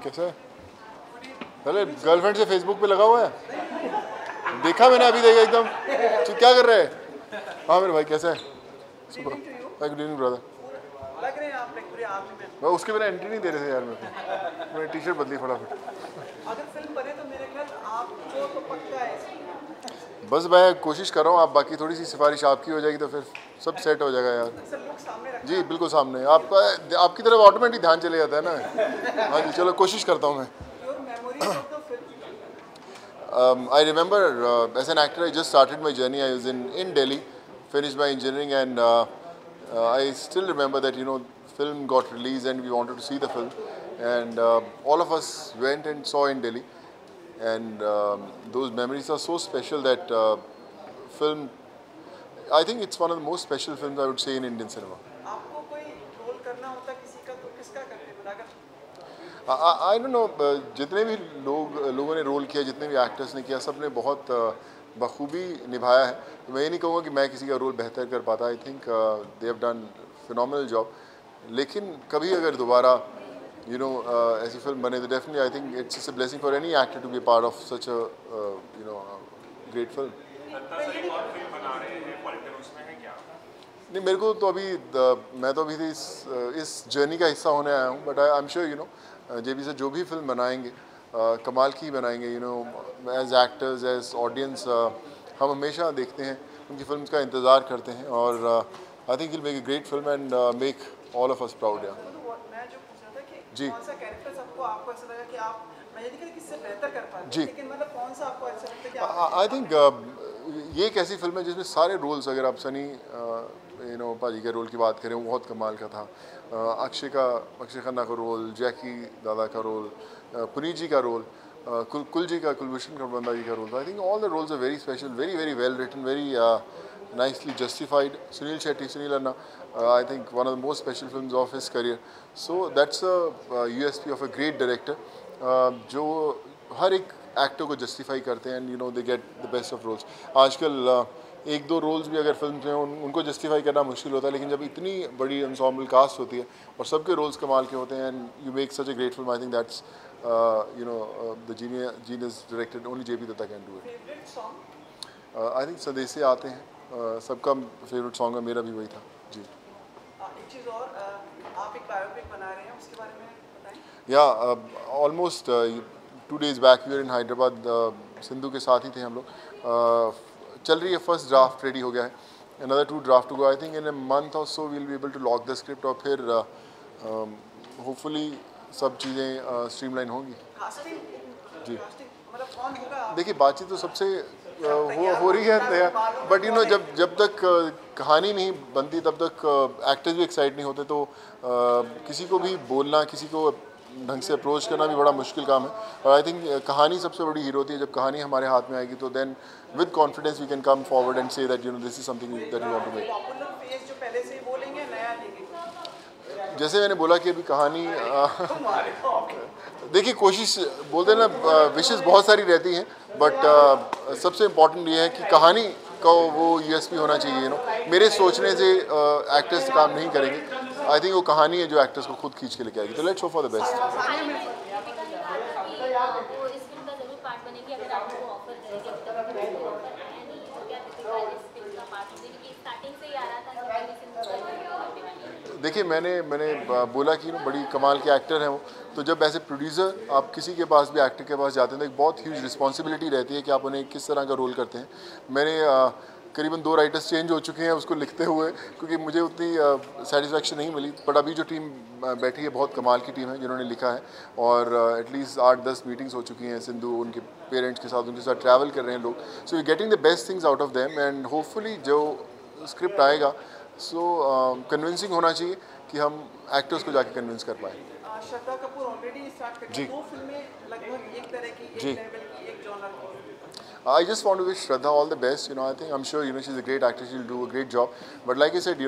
कैसा है? अरे गर्लफ्रेंड से फेसबुक पे लगा हुआ है, देखा मैंने अभी, देखा एकदम। तू क्या कर रहे हैं? हाँ मेरे भाई कैसा है? Super, good evening brother. लग रहे हैं आप पूरे आर्मी में। मैं उसके बिना एंट्री नहीं दे रहे थे यार मेरे को। मैंने टी शर्ट बदली फटाफट। अगर फिल्म बने तो मेरे ख्याल आपको तो पक्का है। बस मैं कोशिश कर रहा हूँ, आप बाकी थोड़ी सी सिफारिश आपकी हो जाएगी तो फिर सब सेट हो जाएगा यार। जी बिल्कुल सामने आपका, आपकी तरफ ऑटोमेटिक ध्यान चले जाता है ना। हाँ जी चलो कोशिश करता हूँ मैं। I remember as an actor I just started my journey. I was in Delhi, finished my engineering, and I still remember that film got released and we wanted to see the film, and all of us went and saw in Delhi, and those memories are so special that film, I think it's one of the most special films I would say in Indian cinema. आपको कोई role करना होता किसी का तो किसका करते? I don't know, जितने भी लोगों ने रोल किया, जितने भी एक्टर्स ने किया, सब ने बहुत बखूबी निभाया है। तो मैं ये नहीं कहूँगा कि मैं किसी का रोल बेहतर कर पाता। I think they have done phenomenal job. लेकिन कभी अगर दोबारा ऐसी फिल्म बने तो definitely I think it's a blessing for any actor to be part of such a great film. नहीं मेरे को तो अभी मैं तो अभी इस जर्नी का हिस्सा होने आया हूँ, बट आई एम श्योर जेबी से जो भी फिल्म बनाएंगे कमाल की बनाएंगे। एज एक्टर्स, एज ऑडियंस, हम हमेशा देखते हैं, उनकी फिल्म का इंतज़ार करते हैं, और I think will make a great film and make all of us proud. या जी जी, आई थिंक ये एक ऐसी फिल्म है जिसमें सारे रोल्स, अगर आप सनी पाजी के रोल की बात करें, वो बहुत कमाल का था। अक्षय खन्ना का रोल, जैकी दादा का रोल, पुनीत जी का रोल, कुलभूषण खरबंदा जी का role. I think all the roles are very special, very very well written, very nicely justified. Sunil Anna, I think one of the most special films of his career. So that's a USP of a great director, जो हर एक actor को justify करते हैं, and they get the best of roles. आजकल एक दो roles भी अगर फिल्म में उनको जस्टिफाई करना मुश्किल होता है, लेकिन जब इतनी बड़ी एंसेम्बल कास्ट होती है और सबके रोल्स कमाल के होते हैं, and you make such a great film, I think that's the genius director only JB Dutta can do it. I think स्वदेशी आते हैं, सबका फेवरेट सॉन्ग है, मेरा भी वही था जी। एक चीज़ और, आप एक बायोपिक बना रहे हैं, उसके बारे में बताएं। या almost 2 days back we are in Hyderabad, Sindhu के साथ ही थे हम लोग। चल रही है, फर्स्ट ड्राफ्ट रेडी हो गया है, another 2 draft to go. I think in a month or so we'll be able to lock the script, और फिर hopefully सब चीज़ें स्ट्रीमलाइन होंगी जी। देखिए बातचीत तो सबसे हो रही है, बट जब तक कहानी नहीं बनती तब तक एक्टर्स भी एक्साइट नहीं होते, तो किसी को भी बोलना, किसी को ढंग से अप्रोच करना भी बड़ा मुश्किल काम है। और आई थिंक कहानी सबसे बड़ी हीरो होती है। जब कहानी हमारे हाथ में आएगी तो then with confidence we can come forward and say that this is something that we want to make. जैसे मैंने बोला कि अभी कहानी देखिए, कोशिश बोलते हैं ना, विशेष बहुत सारी रहती हैं, बट सबसे इम्पॉर्टेंट ये है कि कहानी का वो यूएसपी होना चाहिए। मेरे सोचने से एक्टर्स काम नहीं करेंगे। आई थिंक वो कहानी है जो एक्टर्स को खुद खींच के लेके आएगी। तो let's hope for the best. देखिए मैंने बोला कि बड़ी कमाल के एक्टर हैं वो, तो जब ऐसे प्रोड्यूसर आप किसी के पास भी, एक्टर के पास जाते हैं, तो एक बहुत ह्यूज रिस्पॉन्सिबिलिटी रहती है कि आप उन्हें किस तरह का रोल करते हैं। मैंने करीबन 2 राइटर्स चेंज हो चुके हैं उसको लिखते हुए, क्योंकि मुझे उतनी सेटिस्फेक्शन नहीं मिली। बट अभी जो टीम बैठी है बहुत कमाल की टीम है जिन्होंने लिखा है, और एटलीस्ट 8-10 मीटिंग्स हो चुकी हैं। सिंधु उनके पेरेंट्स के साथ, उनके साथ ट्रैवल कर रहे हैं लोग। So you getting the best things out of them, and hopefully जो स्क्रिप्ट आएगा सो कन्विंसिंग होना चाहिए कि हम एक्टर्स को जाके कन्विंस कर पाएँ। श्रद्धा कपूर ऑलरेडी स्टार्ट कर चुकी है, 2 फिल्में लगभग एक तरह की, एक लेवल की, एक जॉनर की। I just want to wish Shraddha all the best. I think I'm sure she's a great actress. She'll do a great job. But like I said,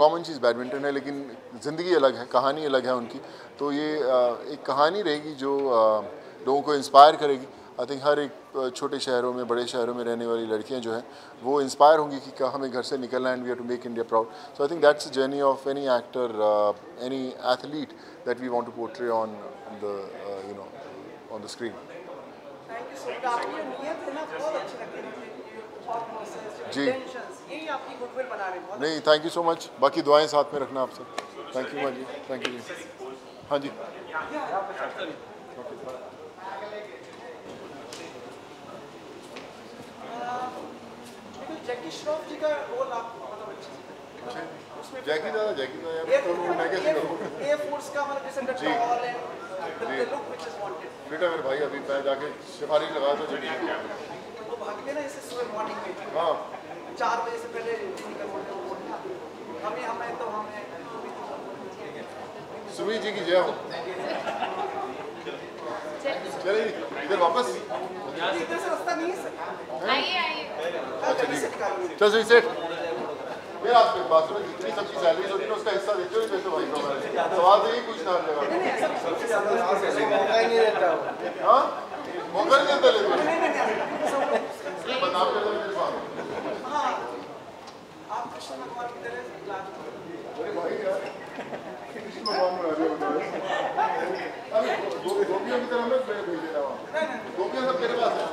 common cheese badminton है, लेकिन ज़िंदगी अलग है, कहानी अलग है उनकी। तो ये एक कहानी रहेगी जो लोगों को इंस्पायर करेगी। आई थिंक हर एक छोटे शहरों में, बड़े शहरों में रहने वाली लड़कियां जो हैं वो इंस्पायर होंगी कि हमें घर से निकलना and we have to make India proud. So I think that's the journey of any actor, any athlete that we want to portray on the on the screen. Thank you so much. आपकी नीयत है ना बहुत अच्छी लगती है. जी. यही आपकी गुडविल बना रहे हैं. नहीं, थैंक यू सो मच. बाकी दुआएं साथ में रखना आपसे. Thank you ji. Thank you ji. हाँ जी. जैकी श्रॉफ जी का रोल आप मतलब उसमें जैकी दादा यार मैं कैसे करूँ. एयर फोर्स का मतलब जैसे the tall and the look which is wanted. बेटा मेरे भाई अभी मैं जाके सिफारिश लगा दो जल्दी. वो भागते ना इसे सुबह मॉर्निंग में. हाँ. 4 बजे से पहले निकल पड़ते. हमें तो हमें सुमी जी की जय हो. चलिए इधर वापस. इधर से रास्ता नहीं है सर. आइए अच्छा ठीक है. चल सही सेठ. मेरे आपके पास में जितनी सबकी सैलरी होती है उसका हिस्सा देते हो पैसे भाई को. सवाल तो यही पूछना है जगह. नहीं ऐसा मौका ही नहीं रहता. हाँ मौका नहीं देता लेकिन बदनाम कर दो मेरे पास. हाँ आप कृष्ण भगवान की तरह अरे भाई यार कृष्ण भगवान में आ रहे हो. अभी गोपियों की तरह मैं भेज दे रहा हूँ. गोपियाँ सब तेरे पास है.